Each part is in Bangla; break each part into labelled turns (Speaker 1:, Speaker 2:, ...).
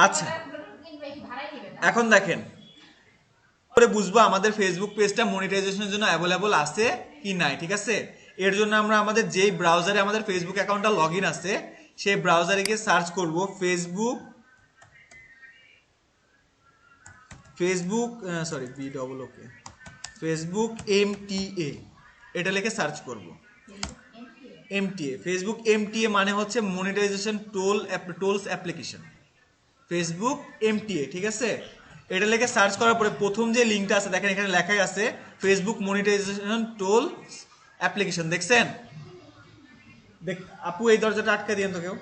Speaker 1: আচ্ছা এখন দেখেন করে বুঝবো আমাদের ফেসবুক পেজটা মনিটাইজেশনের জন্য অ্যাভেলেবল আছে কি নাই, ঠিক আছে। এর জন্য আমরা আমাদের যেই ব্রাউজারে আমাদের ফেসবুক অ্যাকাউন্টটা লগ ইন আছে সেই ব্রাউজারে গিয়ে সার্চ করব ফেসবুক ফেসবুক এমটিএ, এটা লিখে সার্চ করব। এমটিএ ফেসবুক এমটিএ মানে হচ্ছে monetization tools application, Facebook MTA, ঠিক আছে। এটা লিখে সার্চ করার পরে প্রথম যে লিঙ্কটা আছে দেখেন এখানে লেখাই আছে ফেসবুক মনিটাইজেশন টোলস অ্যাপ্লিকেশন, দেখছেন। আপু এই দরজাটা আটকে দিয়েন তো কেউ।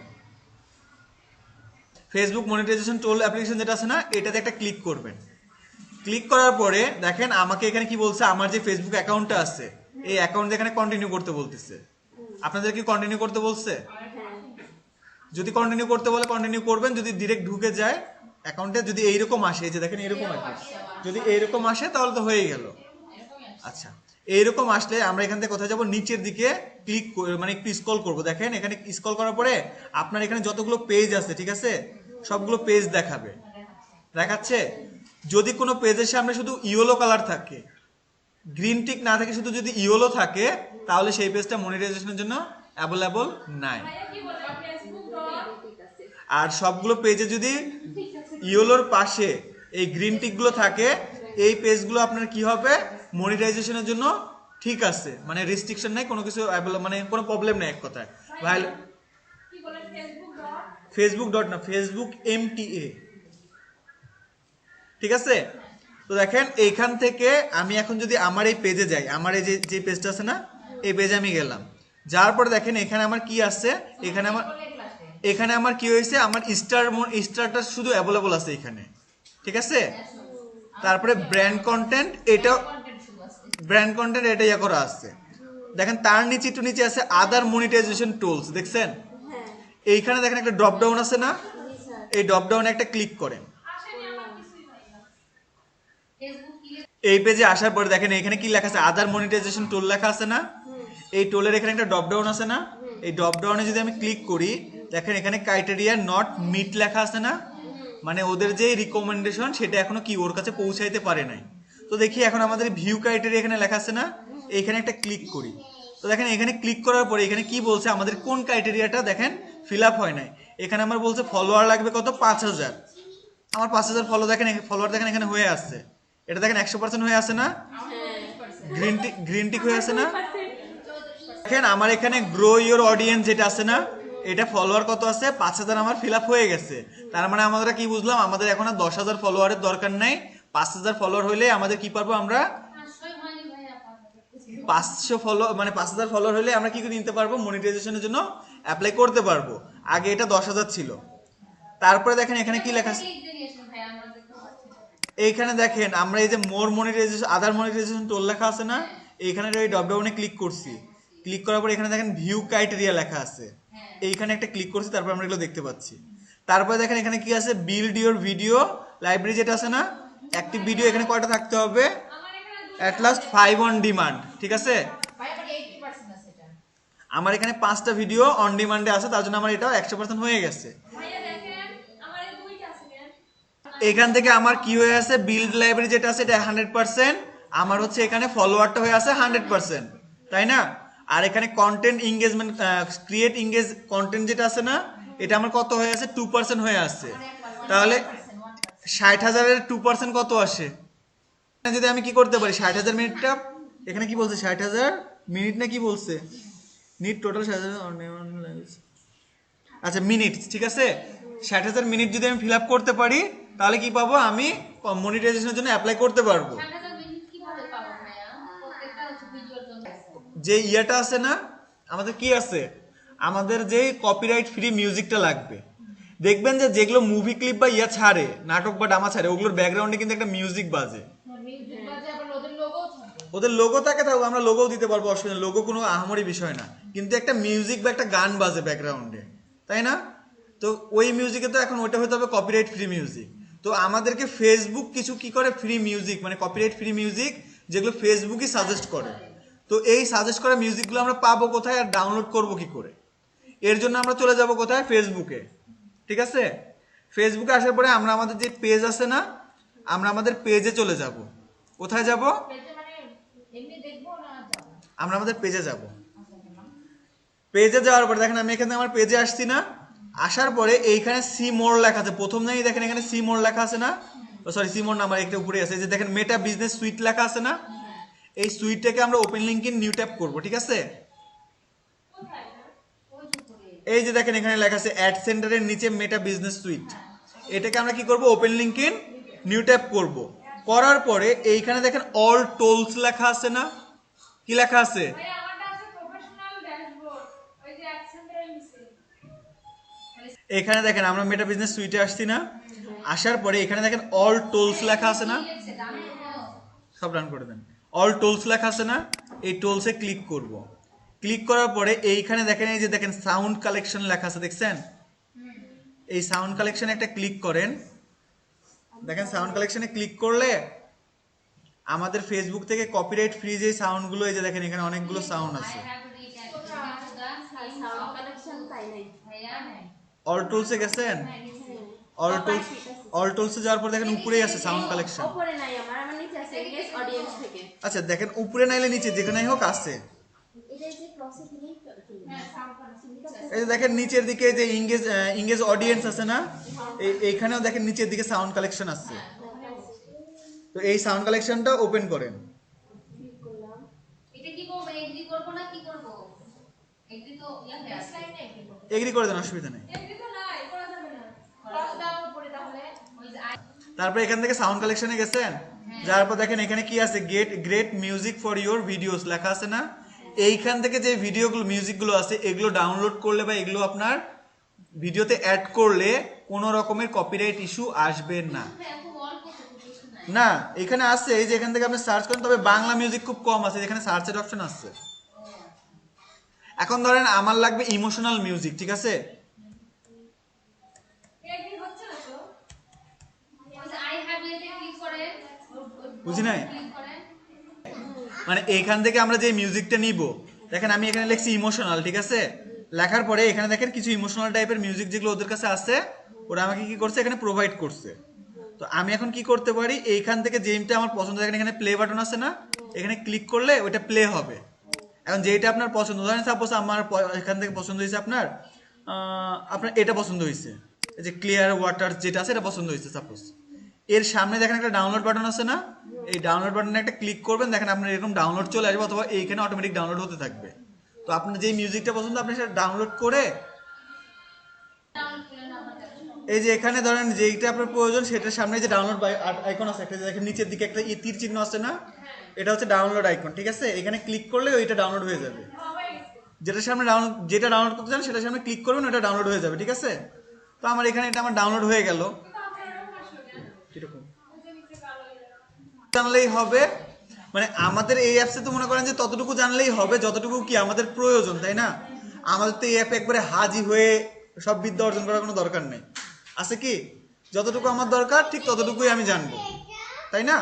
Speaker 1: ফেসবুক মনিটাইজেশন টোল অ্যাপ্লিকেশন যেটা আছে না, এটাতে একটা ক্লিক করবেন। ক্লিক করার পরে দেখেন আমাকে এখানে কি বলছে, আমার যে ফেসবুক অ্যাকাউন্টটা আছে এই অ্যাকাউন্ট এখানে কন্টিনিউ করতে বলতেছে। আপনাদের কি কন্টিনিউ করতে বলছে? যদি কন্টিনিউ করতে বলে কন্টিনিউ করবেন, যদি ডিরেক্ট ঢুকে যায় অ্যাকাউন্টে, যদি এইরকম আসে, এই যে দেখেন এরকম আসে, যদি এইরকম আসে তাহলে তো হয়ে গেল। আচ্ছা এইরকম আসলে আমরা এখান থেকে কোথায় যাব, নিচের দিকে ক্লিক মানে একটু স্ক্রল করব। দেখেন এখানে স্ক্রল করার পরে আপনার এখানে যতগুলো পেজ আছে, ঠিক আছে, সবগুলো পেজ দেখাচ্ছে। যদি কোনো পেজের সামনে শুধু ইয়েলো কালার থাকে, গ্রিন টিক না থাকে, শুধু যদি ইয়েলো থাকে, তাহলে সেই পেজটা মনিটাইজেশনের জন্য অ্যাভেলেবল নাই। আর সবগুলো পেজে যদি ইয়েলোর পাশে এই গ্রিন টিকগুলো থাকে, এই পেজগুলো আপনার কি হবে, মনিটাইজেশনের জন্য ঠিক আছে, মানে রেস্ট্রিকশন নাই, কোনো কিছু মানে কোনো প্রবলেম নেই এক কথায়। ভাই ফেসবুক ডট না, ফেসবুক এমটিএ, ঠিক আছে। তো দেখেন এইখান থেকে আমি এখন যদি আমার এই পেজে যাই, আমার এই যে পেজটা আছে না, এই পেজে আমি গেলাম, যার পরে দেখেন এখানে আমার কি আছে, এখানে আমার কি হয়েছে, আমার স্টারটা শুধু অ্যাভেলেবল আছে এখানে, ঠিক আছে। তারপরে ব্র্যান্ড কন্টেন্ট এটা ইয়া করা আছে। দেখেন তার নিচে একটু নিচে আছে আদার মনিটাইজেশন টুলস, দেখছেন এইখানে দেখেন একটা ড্রপ ডাউন আছে না, এই ড্রপ ডাউনে একটা ক্লিক করেন। এই পেজে আসার পরে দেখেন এখানে কি লেখা আছে, আদার মনিটাইজেশন টুল লেখা আছে না, এই টুলের এখানে একটা ড্রপ ডাউন আছে না, এই ড্রপ ডাউনে যদি আমি ক্লিক করি দেখেন এখানে ক্রাইটেরিয়া নট মিট লেখা আছে না, মানে ওদের যে রিকমেন্ডেশন সেটা এখনো কি ওর কাছে পৌঁছাইতে পারে নাই। তো দেখি এখন আমাদের ভিউ ক্রাইটেরিয়া এখানে লেখা আছে না, এইখানে একটা ক্লিক করি। তো দেখেন এখানে ক্লিক করার পরে এখানে কি বলছে, আমাদের কোন ক্রাইটেরিয়াটা দেখেন ফিল আপ হয় নাই। এখানে আমার বলছে ফলোয়ার লাগবে কত, 5000। আমার 5000 ফলোয়ার দেখেন এখানে হয়ে আসছে, এটা দেখেন 100% হয়ে আছে না, গ্রিন টিক হয়ে আছে না। দেখেন আমার এখানে গ্রো ইওর অডিয়েন্স যেটা আছে না, এটা ফলোয়ার কত আছে, 5000 আমার ফিল আপ হয়ে গেছে। তার মানে আমরা কি বুঝলাম, আমাদের এখন আর 10,000 ফলোয়ারের দরকার নাই, 5000 ফলোয়ার হইলে আমাদের কি পারবো, আমরা 500 মানে 5000 ফলোয়ার হলে আমরা কি নিতে পারবো, মনিটাইজেশনের জন্য অ্যাপ্লাই করতে পারবো। আগে এটা 10,000 ছিল। তারপরে দেখেন এখানে কি লেখা আছে, এইখানে দেখেন আমরা এই যে মোর মনিটাইজেশন আদার মনিটাইজেশন টোল লেখা আছে না, এইখানে এই ড্রপ ডাউনে ক্লিক করছি। ক্লিক করার পর এখানে দেখেন ভিউ ক্রাইটেরিয়া লেখা আছে, এইখানে একটা ক্লিক করছি, তারপর আমরা এগুলো দেখতে পাচ্ছি। তারপরে দেখেন এখানে কি আছে, বিল্ড ইওর ভিডিও লাইব্রেরি যেটা আছে না, অ্যাক্টিভ ভিডিও এখানে কয়টা থাকতে হবে, অ্যাট লাস্ট 5 অন ডিমান্ড, ঠিক আছে। আমার এখানে 5টা ভিডিও অন ডিমান্ডে আছে, তার জন্য আমার এটাও 100% হয়ে গেছে। এখান থেকে আমার কি হয়ে আছে, বিল্ড লাইব্রেরি যেটা আছে এটা 100%, আমার হচ্ছে এখানে ফলোয়ারটা হয়ে আছে 100%, তাই না। আর এখানে content engagement create engage content যেটা আছে না, এটা আমার কত হয়ে আছে, 2% হয়ে আছে। তাহলে 60,000-এর 2% কত আসে, যদি আমি কি করতে পারি 60,000 মিনিটটা, এখানে কি বলছে 60,000 মিনিট না কি বলছে, নিট টোটাল 60,000, আচ্ছা মিনিট, ঠিক আছে। 60,000 মিনিট যদি আমি ফিল আপ করতে পারি তাহলে কি পাবো, আমি মনিটাইজেশনের জন্য অ্যাপ্লাই করতে পারবো। যে ইয়াটা আছে না, আমাদের কি আছে, আমাদের যে কপিরাইট ফ্রি মিউজিকটা লাগবে। দেখবেন যে যেগুলো মুভি ক্লিপ বা ইয়া ছাড়ে, নাটক বা ড্রামা ছাড়ে, ওগুলোর ব্যাকগ্রাউন্ডে কিন্তু একটা মিউজিক বাজে, ওদের লোগো থাকে, তাও আমরা লোগোও দিতে পারবো, অসুবিধা, লোগো কোনো আহামরি বিষয় না, কিন্তু একটা মিউজিক বা একটা গান বাজে ব্যাকগ্রাউন্ডে, তাই না। তো ওই মিউজিকে তো এখন ওইটা হতে হবে কপিরাইট ফ্রি মিউজিক। তো আমাদেরকে ফেসবুক কিছু কি করে, ফ্রি মিউজিক মানে কপিরাইট ফ্রি মিউজিক যেগুলো ফেসবুকই সাজেস্ট করে। তো এই সাজেস্ট করা মিউজিকগুলো আমরা পাবো কোথায় আর ডাউনলোড করব কি করে, এর জন্য আমরা চলে যাব কোথায়, ফেসবুকে, ঠিক আছে। ফেসবুকে আসার পরে আমরা আমাদের যে পেজ আছে না, আমরা আমাদের পেজে চলে যাব। কোথায় যাব? আমরা আমাদের পেজে যাব। পেজে যাওয়ার পরে দেখেন আমি এখানে আমার পেজে আসছি না, আসার পরে এইখানে সি মোর লেখা আছে, প্রথম নেই দেখেন এখানে সি মোর লেখা আছে না, সরি সি মোর না, আমার একটা উপরে আছে, যে দেখেন মেটা বিজনেস সুইট লেখা আছে না, এই সুইটটাকে আমরা open link in new tab করব, ঠিক আছে? এই যে দেখেন এখানে লেখা আছে অ্যাড সেন্টারের নিচে মেটা বিজনেস সুইট, এটাকে আমরা কি করব? Open link in new tab করব। করার পরে এইখানে দেখেন অল টোলস লেখা আছে না, কি লেখা আছে? এখানে দেখেন আমরা মেটা বিজনেস সুইটে আসছি না, আসার পরে এখানে দেখেন অল টোলস লেখা আছে না, সব রান করে দেন, অল টোলস লেখা আছে না, এই টোলসে ক্লিক করব। ক্লিক করার পরে এইখানে দেখেন এই যে দেখেন সাউন্ড কালেকশন লেখা আছে, দেখছেন? এই সাউন্ড কালেকশনে একটা ক্লিক করেন। দেখেন সাউন্ড কালেকশনে ক্লিক করলে আমাদের ফেসবুক থেকে কপিরাইট ফ্রি যে সাউন্ডগুলো, এই যে দেখেন এখানে অনেকগুলো সাউন্ড আছে। অল টুলসে গেছেন? অল টুলসে যাওয়ার পর দেখেন উপরেই আছে সাউন্ড কালেকশন। আচ্ছা দেখেন উপরে নাইলে নিচে যেখানেই হোক আছে। এই যে দেখেন নিচের দিকে যে ইংগেজ অডিয়েন্স আছে না, এইখানেও দেখেন নিচের দিকে সাউন্ড কালেকশন আছে। তো এই সাউন্ড কালেকশনটা ওপেন করেন। এগ্রি করে দেন, অসুবিধা নেই। তারপর এখান থেকে সাউন্ড কালেকশনে গেছেন, যার পর দেখেন এখানে কি আছে, get great music for your videos লেখা আছে না, এইখান থেকে যে ভিডিওগুলো মিউজিকগুলো আছে এগুলো ডাউনলোড করলে বা এগুলো আপনার ভিডিওতে অ্যাড করলে কোনো রকমের কপিরাইট ইস্যু আসবে না। না এখানে আছে, এই যে এখান থেকে আপনি সার্চ করেন, তবে বাংলা মিউজিক খুব কম আছে, এখানে সার্চের অপশন আছে। এখন ধরেন আমার লাগবে ইমোশনাল মিউজিক, ঠিক আছে? বুঝি নাই, মানে এইখান থেকে আমরা যে মিউজিকটা নিব, দেখেন আমি এখানে লিখছি ইমোশনাল, ঠিক আছে? লেখার পরে এখানে দেখেন কিছু ইমোশনাল টাইপের মিউজিক যেগুলো ওদের কাছে আছে, ওরা আমাকে কি করছে এখানে প্রোভাইড করছে। তো আমি এখন কি করতে পারি, এইখান থেকে যেটা আমার পছন্দ, দেখেন এখানে প্লে বাটন আছে না, এখানে ক্লিক করলে ওইটা প্লে হবে। এখন যেটা আপনার পছন্দ, ধরেন সাপোজ আমার এখান থেকে পছন্দ হয়েছে আপনার এটা পছন্দ হয়েছে, এই যে ক্লিয়ার ওয়াটার যেটা আছে এটা পছন্দ হয়েছে সাপোজ, এর সামনে দেখেন একটা ডাউনলোড বাটন আছে না, এই ডাউনলোড বাটনে একটা ক্লিক করবেন, দেখেন আপনার এরকম ডাউনলোড চলে আসবে, অথবা এইখানে অটোমেটিক ডাউনলোড হতে থাকবে। তো আপনার যেই মিউজিকটা পছন্দ আপনি সেটা ডাউনলোড করে, এই যে এখানে ধরেন যেইটা আপনার প্রয়োজন সেটার সামনে যে ডাউনলোড আইকন আছে একটা, দেখেন নিচের দিকে একটা তীর চিহ্ন আছে না, এটা হচ্ছে ডাউনলোড আইকন, ঠিক আছে? এখানে ক্লিক করলে ওইটা ডাউনলোড হয়ে যাবে। যেটা সামনে যেটা ডাউনলোড করতে চান সেটার সামনে ক্লিক করবেন, ওটা ডাউনলোড হয়ে যাবে, ঠিক আছে? তো আমার এখানে এটা আমার ডাউনলোড হয়ে গেল। এরকম জানলেই হবে, মানে আমাদের এই অ্যাপসে তো মনে করেন যে ততটুকু জানলেই হবে যতটুকু কি আমাদের প্রয়োজন, তাই না? আমাদের তো এই অ্যাপে একবারে হাজি হয়ে সব বিদ্যা অর্জন করার কোনো দরকার নেই, আছে কি? যতটুকু আমার দরকার ঠিক ততটুকুই আমি জানবো, তাই না?